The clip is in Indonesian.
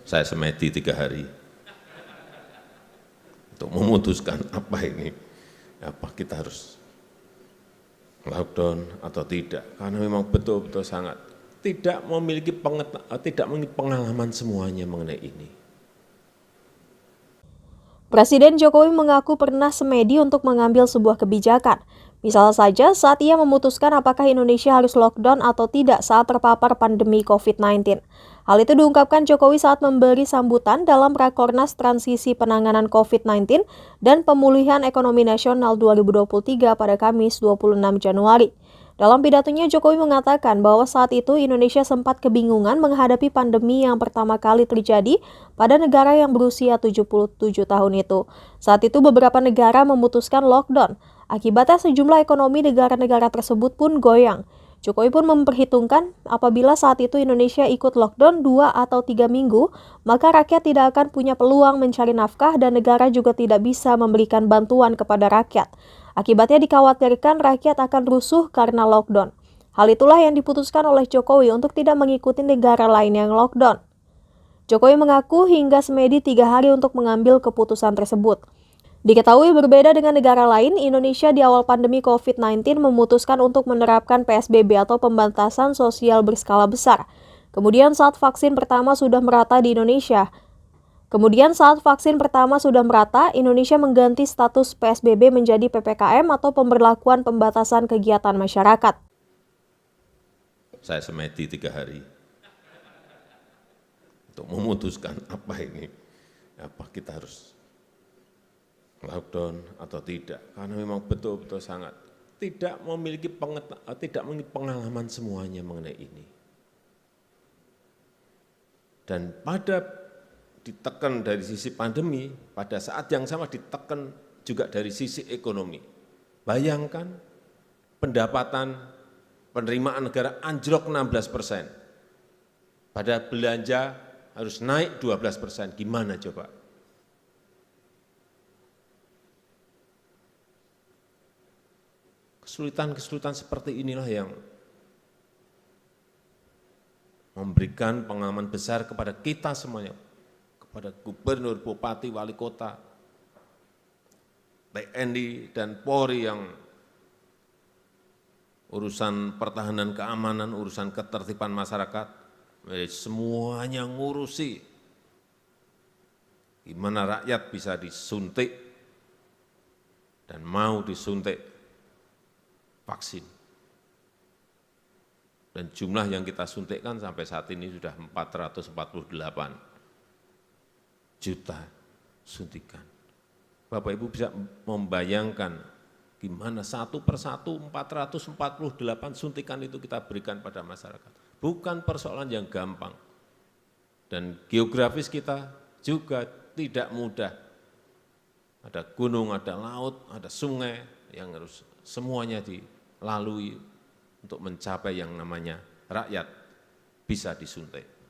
Saya semedi 3 hari untuk memutuskan apa ini, apa kita harus lockdown atau tidak, karena memang betul-betul sangat tidak memiliki pengalaman semuanya mengenai ini. Presiden Jokowi mengaku pernah semedi untuk mengambil sebuah kebijakan. Misal saja saat ia memutuskan apakah Indonesia harus lockdown atau tidak saat terpapar pandemi COVID-19. Hal itu diungkapkan Jokowi saat memberi sambutan dalam Rakornas Transisi Penanganan COVID-19 dan Pemulihan Ekonomi Nasional 2023 pada Kamis 26 Januari. Dalam pidatonya, Jokowi mengatakan bahwa saat itu Indonesia sempat kebingungan menghadapi pandemi yang pertama kali terjadi pada negara yang berusia 77 tahun itu. Saat itu beberapa negara memutuskan lockdown. Akibatnya sejumlah ekonomi negara-negara tersebut pun goyang. Jokowi pun memperhitungkan apabila saat itu Indonesia ikut lockdown 2 atau 3 minggu, maka rakyat tidak akan punya peluang mencari nafkah dan negara juga tidak bisa memberikan bantuan kepada rakyat. Akibatnya dikhawatirkan rakyat akan rusuh karena lockdown. Hal itulah yang diputuskan oleh Jokowi untuk tidak mengikuti negara lain yang lockdown. Jokowi mengaku hingga semedi 3 hari untuk mengambil keputusan tersebut. Diketahui berbeda dengan negara lain, Indonesia di awal pandemi COVID-19 memutuskan untuk menerapkan PSBB atau pembatasan sosial berskala besar. Kemudian saat vaksin pertama sudah merata, Indonesia mengganti status PSBB menjadi PPKM atau pemberlakuan pembatasan kegiatan masyarakat. Saya semedi 3 hari untuk memutuskan apa ini, apa kita harus lockdown atau tidak, karena memang betul-betul sangat tidak memiliki pengalaman semuanya mengenai ini. Dan ditekan dari sisi pandemi, pada saat yang sama ditekan juga dari sisi ekonomi. Bayangkan pendapatan penerimaan negara anjlok 16%, pada belanja harus naik 12%, gimana coba? Kesulitan-kesulitan seperti inilah yang memberikan pengalaman besar kepada kita semuanya, kepada gubernur, bupati, wali kota, TNI, dan Polri yang urusan pertahanan keamanan, urusan ketertiban masyarakat, semuanya ngurusi gimana rakyat bisa disuntik dan mau disuntik vaksin. Dan jumlah yang kita suntikkan sampai saat ini sudah 448 juta suntikan. Bapak Ibu bisa membayangkan gimana satu persatu 448 suntikan itu kita berikan pada masyarakat. Bukan persoalan yang gampang. Dan geografis kita juga tidak mudah. Ada gunung, ada laut, ada sungai yang harus semuanya dilalui untuk mencapai yang namanya rakyat bisa disuntik.